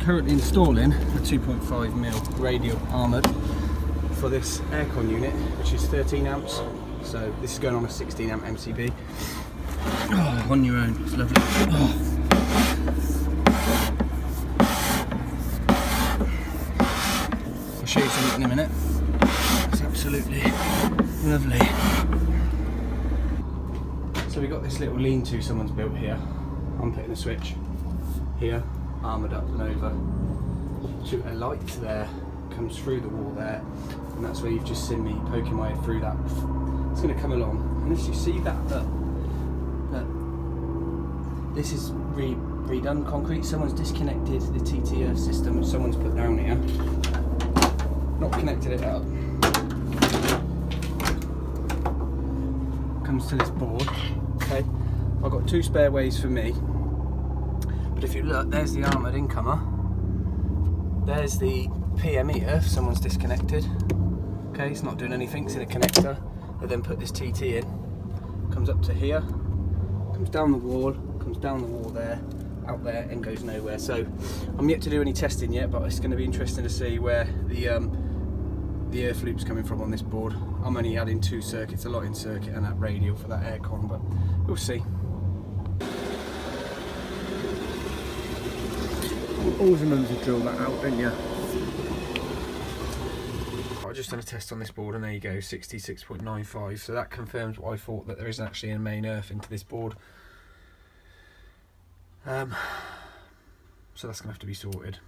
currently installing a 2.5mm radial armoured for this aircon unit, which is 13 amps. So this is going on a 16 amp MCB. Oh, on your own, it's lovely. Oh. I'll show you something in a minute. It's absolutely lovely. So we've got this little lean-to someone's built here. I'm putting a switch here, armoured up and over to a light there, comes through the wall there, and that's where you've just seen me poking my head through that. It's going to come along, and as you see that this is redone concrete. Someone's disconnected the TT earth system which someone's put down here, not connected it up, comes to this board. Okay, I've got 2 spare ways for me, but if you look, there's the armoured incomer, there's the PME earth someone's disconnected. Okay, it's not doing anything, it's in a connector. I then put this TT in, comes up to here, comes down the wall there, out there, and goes nowhere. So I'm yet to do any testing yet, but it's going to be interesting to see where the earth loop's coming from on this board. I'm only adding 2 circuits, a lot in circuit and that radial for that aircon, but we'll see. Always remember to drill that out, don't you? I just done a test on this board, and there you go, 66.95. So that confirms what I thought, that there isn't actually a main earth into this board. So that's going to have to be sorted.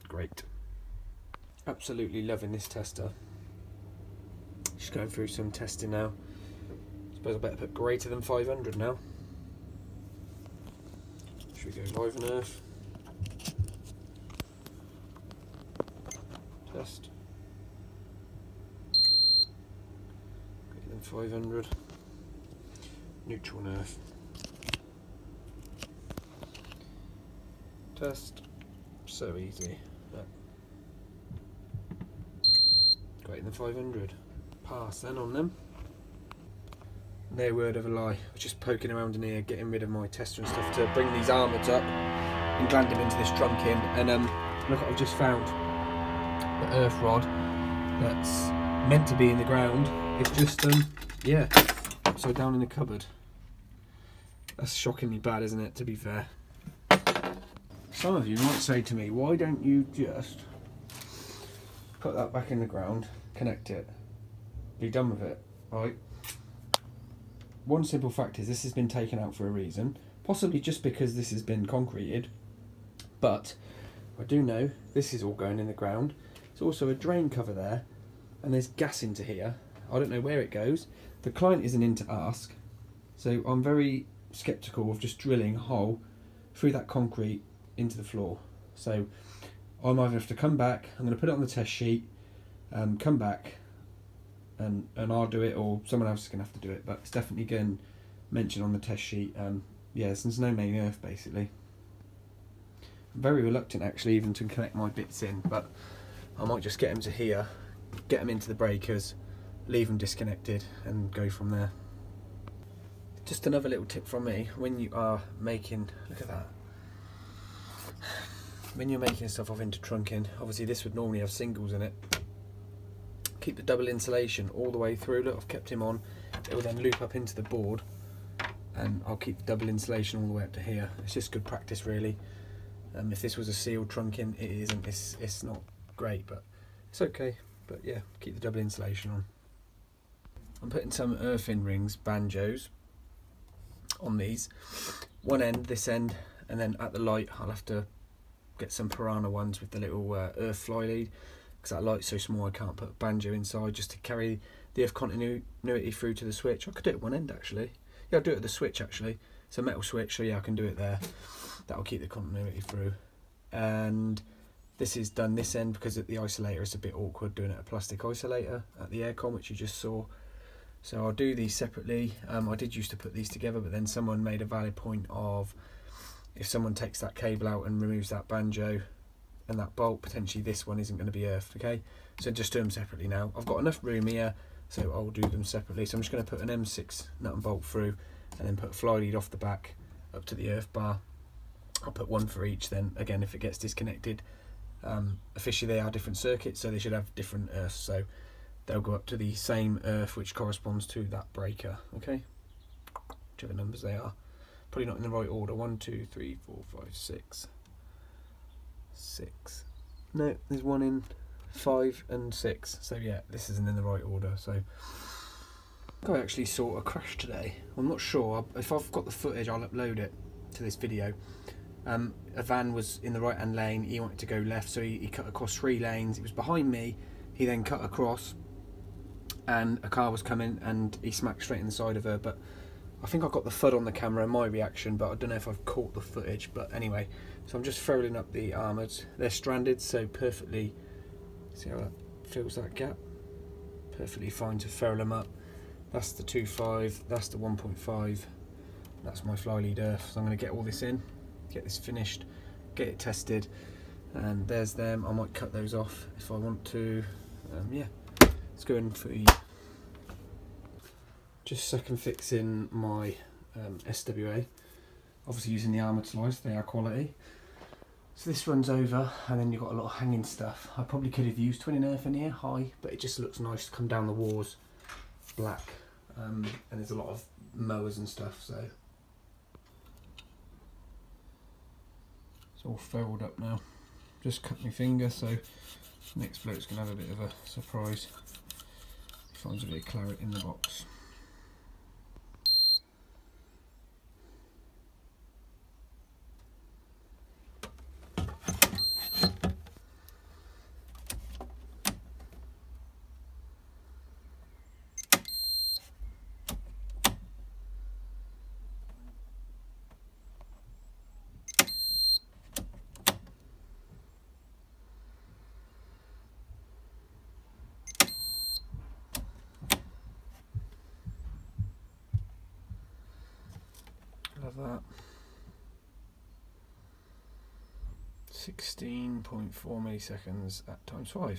Great. Absolutely loving this tester. Just going through some testing now. Suppose I better put greater than 500 now. Should we go live on earth? Test. Greater than 500. Neutral on earth. Test. So easy. Greater than 500. Pass then on them. No word of a lie. I was just poking around in here, getting rid of my tester and stuff to bring these armours up and land them into this trunking. And look what I've just found. The earth rod that's meant to be in the ground. It's just yeah, upside down in the cupboard. That's shockingly bad, isn't it, to be fair? Some of you might say to me, why don't you just put that back in the ground, connect it, be done with it, right? One simple fact is this has been taken out for a reason, possibly just because this has been concreted, but I do know this is all going in the ground. There's also a drain cover there, and there's gas into here. I don't know where it goes. The client isn't in to ask, so I'm very sceptical of just drilling a hole through that concrete into the floor. So I'm either have to come back, I'm going to put it on the test sheet, come back and I'll do it, or someone else is going to have to do it, but it's definitely going to mention on the test sheet. Yeah, there's no main earth basically. I'm very reluctant actually even to connect my bits in, but I might just get them to here, get them into the breakers, leave them disconnected and go from there. Just another little tip from me, when you are making, look at that, when you're making stuff off into trunking, obviously this would normally have singles in it. Keep the double insulation all the way through. Look, I've kept him on. It will then loop up into the board, and I'll keep the double insulation all the way up to here. It's just good practice, really. If this was a sealed trunking, it isn't. It's not great, but it's okay. But yeah, keep the double insulation on. I'm putting some earth-in rings, banjos, on these. One end, this end, and then at the light I'll have to get some Piranha ones with the little earth fly lead, because that light's so small I can't put a banjo inside, just to carry the earth continuity through to the switch. I could do it at one end actually. Yeah, I'll do it at the switch actually. It's a metal switch, so yeah, I can do it there. That'll keep the continuity through. And this is done this end because at the isolator it's a bit awkward doing it at a plastic isolator at the aircon, which you just saw. So I'll do these separately. I did used to put these together, but then someone made a valid point of, if someone takes that cable out and removes that banjo and that bolt, potentially this one isn't going to be earthed, okay? So just do them separately now. I've got enough room here, so I'll do them separately. So I'm just going to put an M6 nut and bolt through, and then put a fly lead off the back up to the earth bar. I'll put one for each then. Again, if it gets disconnected, officially they are different circuits, so they should have different earths, so they'll go up to the same earth which corresponds to that breaker, okay? Whichever numbers they are. Probably not in the right order. 1, 2, 3, 4, 5, 6. 6. No, there's one in 5 and 6. So yeah, this isn't in the right order. So I actually saw a crash today. I'm not sure. If I've got the footage, I'll upload it to this video. A van was in the right hand lane. He wanted to go left, so he cut across 3 lanes. It was behind me. He then cut across, and a car was coming, and he smacked straight in the side of her. But I think I got the FUD on the camera, my reaction, but I don't know if I've caught the footage. But anyway, so I'm just furling up the armoured. They're stranded, so perfectly, see how that fills that gap? Perfectly fine to furl them up. That's the 2.5, that's the 1.5, that's my fly lead earth. So I'm going to get all this in, get this finished, get it tested, and there's them. I might cut those off if I want to. Yeah, let's go in for the just second fixing my SWA, obviously using the armoured slice, they are quality. So this runs over, and then you've got a lot of hanging stuff. I probably could have used twinning earth in here, high, but it just looks nice to come down the walls black, and there's a lot of mowers and stuff, so it's all furled up now. Just cut my finger, so next bloke's gonna have a bit of a surprise. He finds a bit of claret in the box. Love that. 16.4 milliseconds at ×5.